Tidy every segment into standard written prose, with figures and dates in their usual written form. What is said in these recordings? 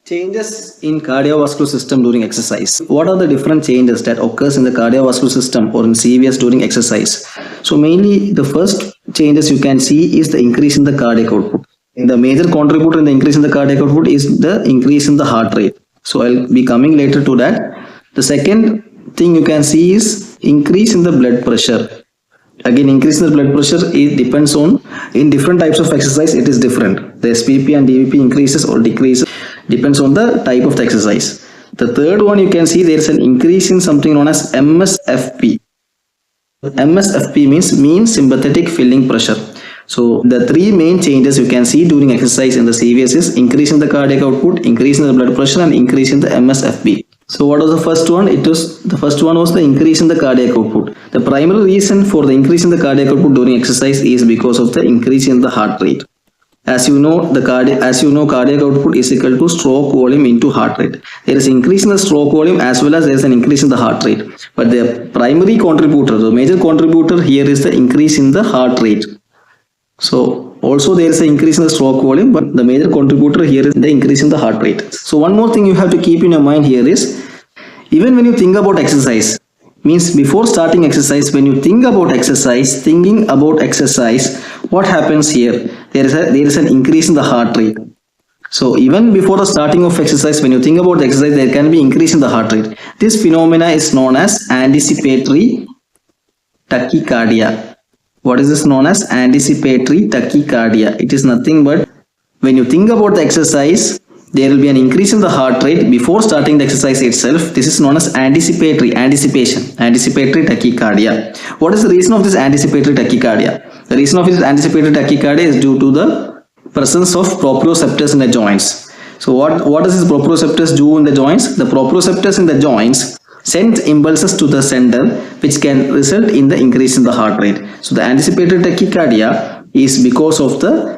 Changes in cardiovascular system during exercise. What are the different changes that occurs in the cardiovascular system or in CVS during exercise? So mainly the first changes you can see is the increase in the cardiac output. The major contributor in the increase in the cardiac output is the increase in the heart rate. So I'll be coming later to that. The second thing you can see is increase in the blood pressure. Again, increase in the blood pressure, it depends on, in different types of exercise it is different. The SPP and DVP increases or decreases depends on the type of the exercise. The third one you can see there is an increase in something known as MSFP. MSFP means mean sympathetic filling pressure. So the three main changes you can see during exercise in the CVS is increase in the cardiac output, increase in the blood pressure, and increase in the MSFP. So what was the first one? The first one was the increase in the cardiac output. The primary reason for the increase in the cardiac output during exercise is because of the increase in the heart rate. As you know, cardiac output is equal to stroke volume into heart rate. There is increase in the stroke volume as well as there is an increase in the heart rate. But the primary contributor, the major contributor here is the increase in the heart rate. So also there is an increase in the stroke volume, but the major contributor here is the increase in the heart rate. So one more thing you have to keep in your mind here is, even when you think about exercise, means before starting exercise, when you think about exercise, thinking about exercise, what happens here? There is an increase in the heart rate. So even before the starting of exercise, when you think about the exercise, there can be increase in the heart rate. This phenomena is known as anticipatory tachycardia. What is this known as? Anticipatory tachycardia. It is nothing but when you think about the exercise, there will be an increase in the heart rate before starting the exercise itself. This is known as anticipatory tachycardia. What is the reason of this anticipatory tachycardia? The reason of this anticipatory tachycardia is due to the presence of proprioceptors in the joints. So what does this proprioceptors do in the joints? The proprioceptors in the joints send impulses to the center, which can result in the increase in the heart rate. So the anticipatory tachycardia is because of the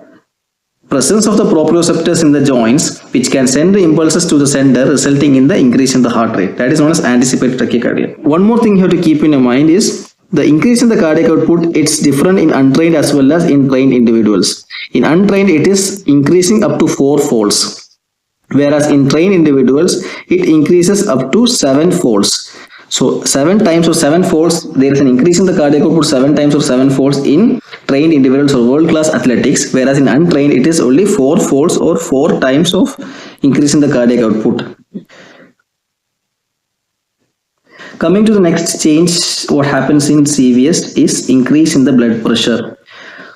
presence of the proprioceptors in the joints, which can send the impulses to the center, resulting in the increase in the heart rate. That is known as anticipatory tachycardia. One more thing you have to keep in your mind is the increase in the cardiac output. It's different in untrained as well as in trained individuals. In untrained, it is increasing up to 4 folds, whereas in trained individuals, it increases up to 7 folds. So 7 times or 7 folds, there is an increase in the cardiac output 7 times or 7 folds in trained individuals or world-class athletics, whereas in untrained it is only 4 folds or 4 times of increase in the cardiac output. Coming to the next change, what happens in CVS is increase in the blood pressure.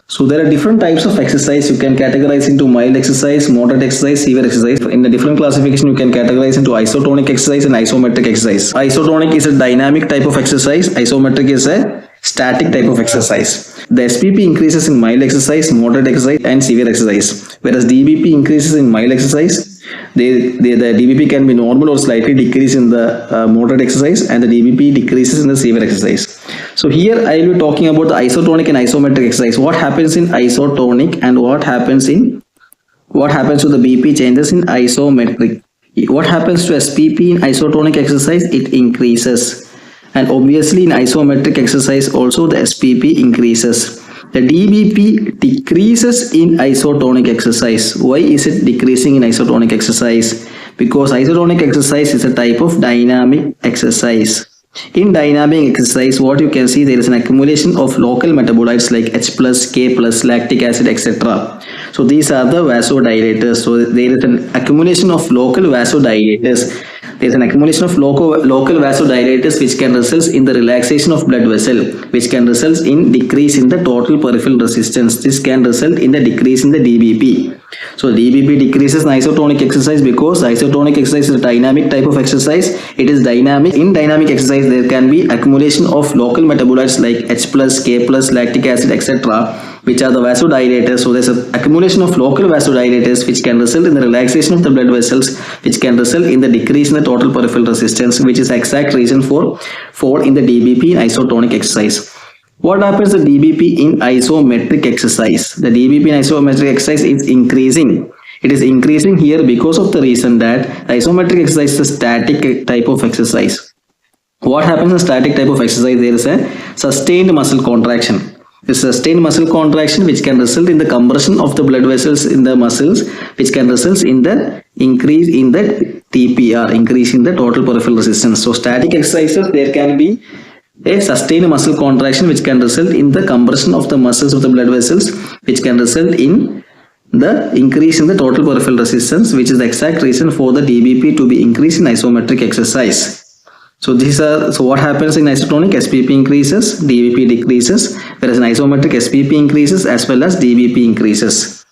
So there are different types of exercise. You can categorize into mild exercise, moderate exercise, severe exercise. In a different classification, you can categorize into isotonic exercise and isometric exercise. Isotonic is a dynamic type of exercise. Isometric is a static type of exercise. The SPP increases in mild exercise, moderate exercise, and severe exercise, whereas DBP increases in mild exercise. The DBP can be normal or slightly decrease in the moderate exercise, and the DBP decreases in the severe exercise. So here I will be talking about the isotonic and isometric exercise. What happens in isotonic and what happens to the BP changes in isometric. What happens to SPP in isotonic exercise? It increases, and obviously in isometric exercise also the SPP increases. The DBP decreases in isotonic exercise. Why is it decreasing in isotonic exercise? Because isotonic exercise is a type of dynamic exercise. In dynamic exercise, what you can see, there is an accumulation of local metabolites like H+, K+, lactic acid, etc. So these are the vasodilators. So there is an accumulation of local vasodilators. There is an accumulation of local vasodilators which can result in the relaxation of blood vessel, which can result in decrease in the total peripheral resistance. This can result in the decrease in the DBP. So DBP decreases in isotonic exercise because isotonic exercise is a dynamic type of exercise. It is dynamic. In dynamic exercise, there can be accumulation of local metabolites like H+, K+, lactic acid, etc., which are the vasodilators. So there's an accumulation of local vasodilators which can result in the relaxation of the blood vessels, which can result in the decrease in the total peripheral resistance, which is the exact reason for fall in the DBP in isotonic exercise. What happens to DBP in isometric exercise? The DBP in isometric exercise is increasing. It is increasing here because of the reason that isometric exercise is a static type of exercise. What happens in static type of exercise? There is a sustained muscle contraction. This sustained muscle contraction which can result in the compression of the blood vessels in the muscles, which can result in the increase in the TPR, increase in the total peripheral resistance. So static exercises, there can be a sustained muscle contraction which can result in the compression of the muscles of the blood vessels, which can result in the increase in the total peripheral resistance, which is the exact reason for the DBP to be increased in isometric exercise. So what happens in isotonic? SPP increases, DBP decreases, whereas in isometric SPP increases as well as DBP increases.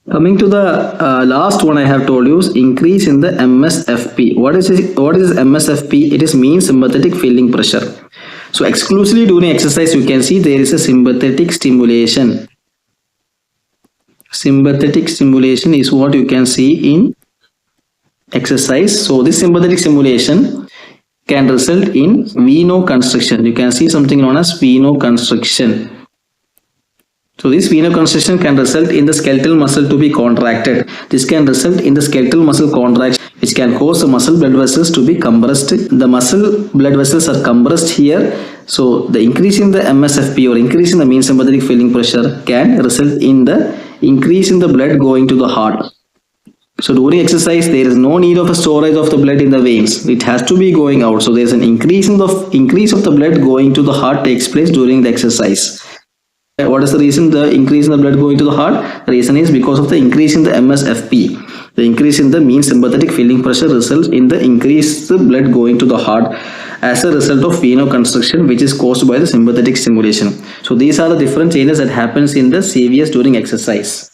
Coming to the last one I have told you is increase in the MSFP. What is MSFP? It is mean sympathetic filling pressure. So exclusively during exercise you can see there is a sympathetic stimulation. Sympathetic stimulation is what you can see in exercise. So this sympathetic stimulation can result in venoconstriction. You can see something known as venoconstriction. So this venoconstriction can result in the skeletal muscle to be contracted. This can result in the skeletal muscle contraction, which can cause the muscle blood vessels to be compressed. The muscle blood vessels are compressed here. So the increase in the MSFP or increase in the mean sympathetic filling pressure can result in the increase in the blood going to the heart. So during exercise, there is no need of a storage of the blood in the veins. It has to be going out. So there is an increase of the blood going to the heart takes place during the exercise. What is the reason the increase in the blood going to the heart? The reason is because of the increase in the MSFP. The increase in the mean sympathetic filling pressure results in the increased blood going to the heart as a result of venoconstriction, which is caused by the sympathetic stimulation. So these are the different changes that happens in the CVS during exercise.